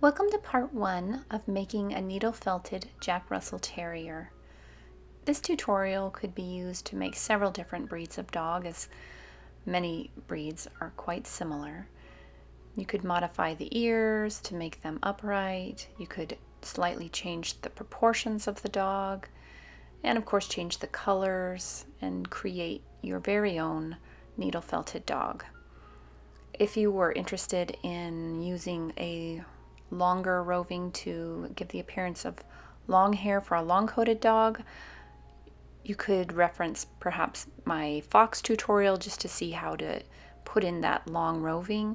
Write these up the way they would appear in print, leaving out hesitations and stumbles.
Welcome to part 1 of making a needle-felted Jack Russell Terrier. This tutorial could be used to make several different breeds of dog, as many breeds are quite similar. You could modify the ears to make them upright, you could slightly change the proportions of the dog, and of course change the colors and create your very own needle-felted dog. If you were interested in using a longer roving to give the appearance of long hair for a long-coated dog, you could reference perhaps my fox tutorial just to see how to put in that long roving,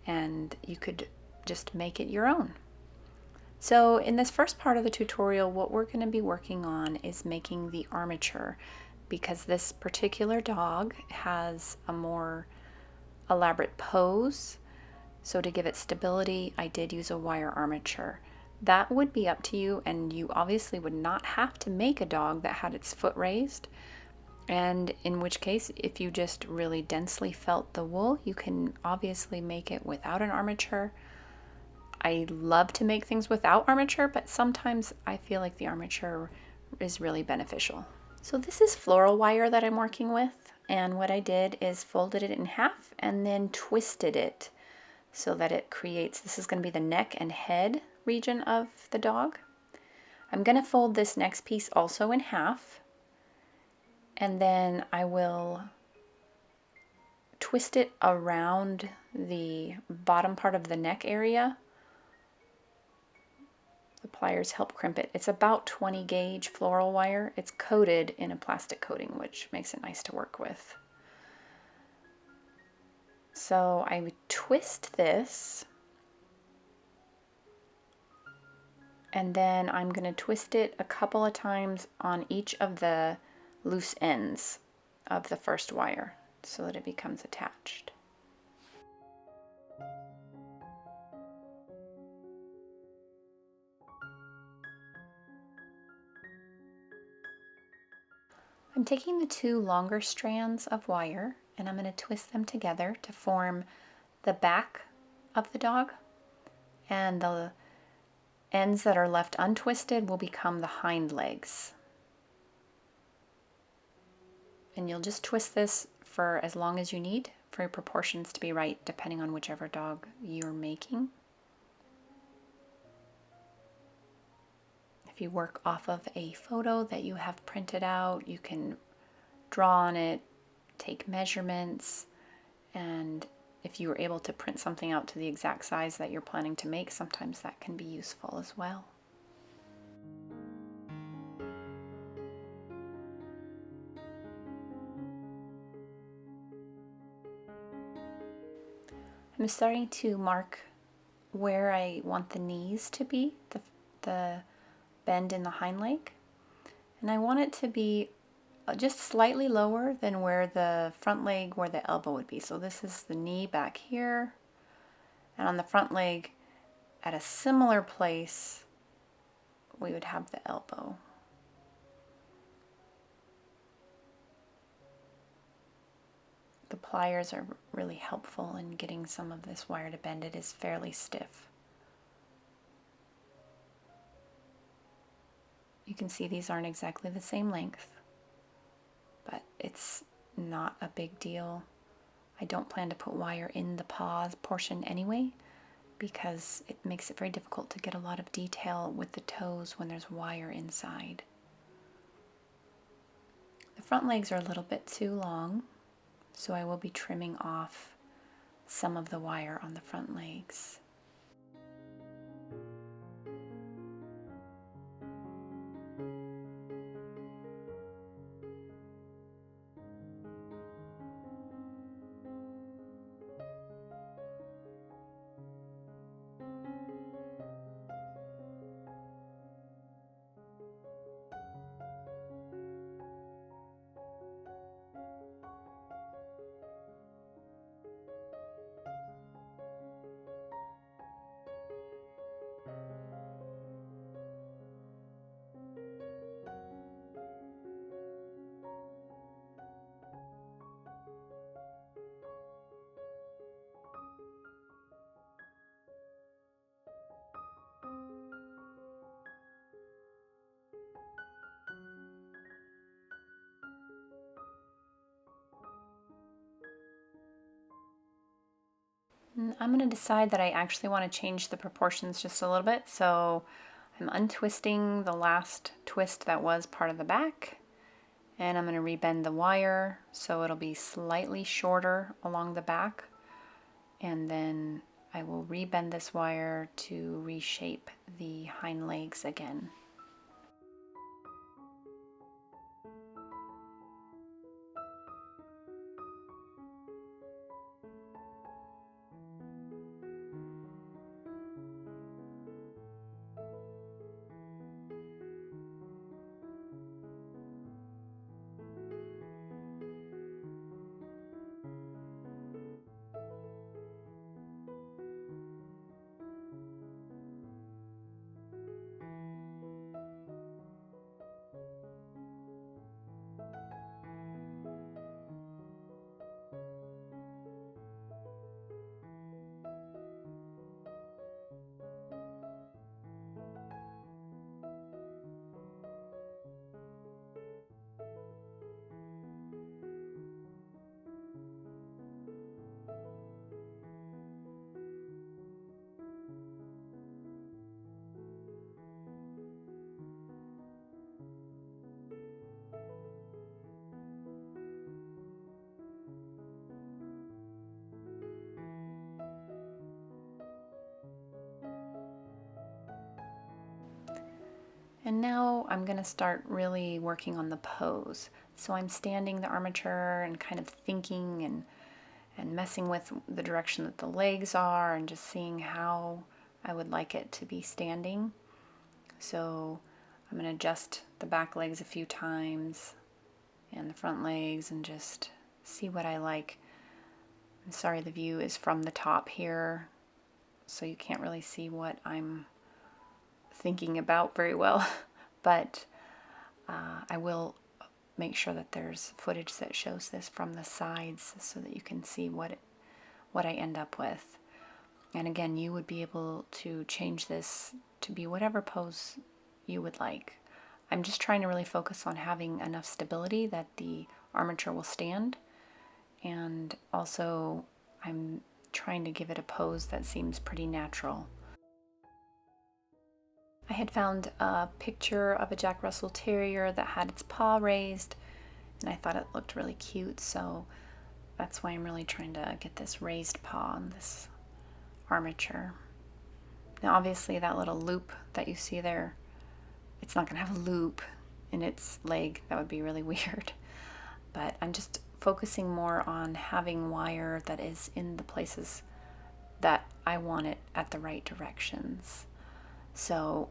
and you could just make it your own. So in this first part of the tutorial, what we're going to be working on is making the armature, because this particular dog has a more elaborate pose. So to give it stability, I did use a wire armature. That would be up to you, and you obviously would not have to make a dog that had its foot raised. And in which case, if you just really densely felt the wool, you can obviously make it without an armature. I love to make things without armature, but sometimes I feel like the armature is really beneficial. So this is floral wire that I'm working with, and what I did is folded it in half and then twisted it so that it creates, this is going to be the neck and head region of the dog. I'm going to fold this next piece also in half, and then I will twist it around the bottom part of the neck area. The pliers help crimp it. It's about 20 gauge floral wire. It's coated in a plastic coating, which makes it nice to work with. So I would twist this, and then I'm going to twist it a couple of times on each of the loose ends of the first wire so that it becomes attached. I'm taking the two longer strands of wire and I'm going to twist them together to form the back of the dog, and the ends that are left untwisted will become the hind legs. And you'll just twist this for as long as you need for your proportions to be right, depending on whichever dog you're making. If you work off of a photo that you have printed out, you can draw on it, take measurements, and if you were able to print something out to the exact size that you're planning to make, sometimes that can be useful as well. I'm starting to mark where I want the knees to be, the bend in the hind leg, and I want it to be just slightly lower than where the front leg, where the elbow would be. So this is the knee back here, and on the front leg at a similar place we would have the elbow. The pliers are really helpful in getting some of this wire to bend. It is fairly stiff. You can see these aren't exactly the same length, but it's not a big deal. I don't plan to put wire in the paws portion anyway, because it makes it very difficult to get a lot of detail with the toes when there's wire inside. The front legs are a little bit too long, so I will be trimming off some of the wire on the front legs. then I'm going to decide that I actually want to change the proportions just a little bit. So I'm untwisting the last twist that was part of the back, and I'm going to rebend the wire so it'll be slightly shorter along the back, and then I will rebend this wire to reshape the hind legs again. And now I'm going to start really working on the pose. So I'm standing the armature and kind of thinking and messing with the direction that the legs are and just seeing how I would like it to be standing. So I'm going to adjust the back legs a few times and the front legs and just see what I like. I'm sorry the view is from the top here, so you can't really see what I'm thinking about very well, but I will make sure that there's footage that shows this from the sides so that you can see what I end up with. And again, you would be able to change this to be whatever pose you would like. I'm just trying to really focus on having enough stability that the armature will stand, and also I'm trying to give it a pose that seems pretty natural. I had found a picture of a Jack Russell Terrier that had its paw raised, and I thought it looked really cute, so that's why I'm really trying to get this raised paw on this armature. Now obviously that little loop that you see there, it's not going to have a loop in its leg. That would be really weird. But I'm just focusing more on having wire that is in the places that I want it at the right directions. So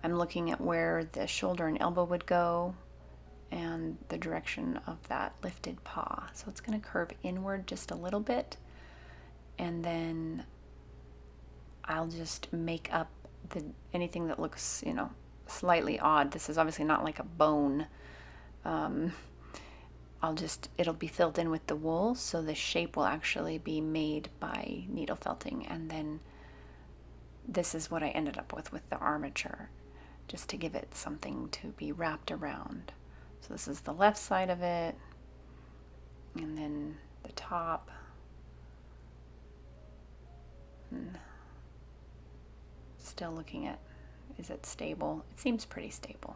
I'm looking at where the shoulder and elbow would go and the direction of that lifted paw. So it's going to curve inward just a little bit, and then I'll just make up anything that looks, slightly odd. This is obviously not like a bone. It'll be filled in with the wool, so the shape will actually be made by needle felting, and then this is what I ended up with the armature, just to give it something to be wrapped around. So this is the left side of it, and then the top. And still looking at, is it stable? It seems pretty stable.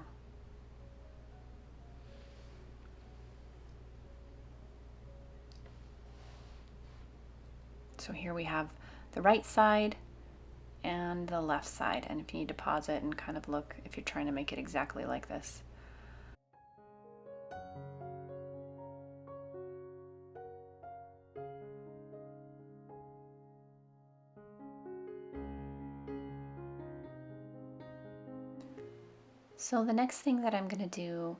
So here we have the right side and the left side, and if you need to pause it and kind of look if you're trying to make it exactly like this. So the next thing that I'm going to do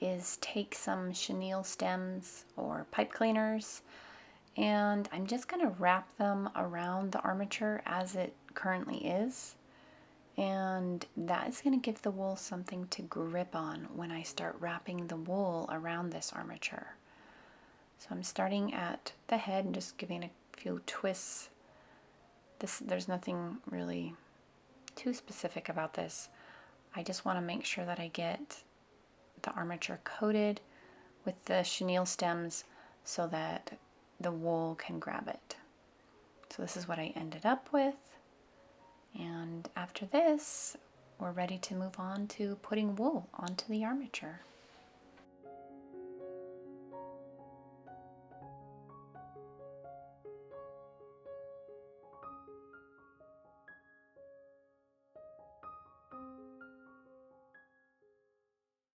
is take some chenille stems or pipe cleaners, and I'm just going to wrap them around the armature as it currently is, and that is going to give the wool something to grip on when I start wrapping the wool around this armature. So I'm starting at the head and just giving a few twists. There's nothing really too specific about this. I just want to make sure that I get the armature coated with the chenille stems so that the wool can grab it. So this is what I ended up with. And after this, we're ready to move on to putting wool onto the armature.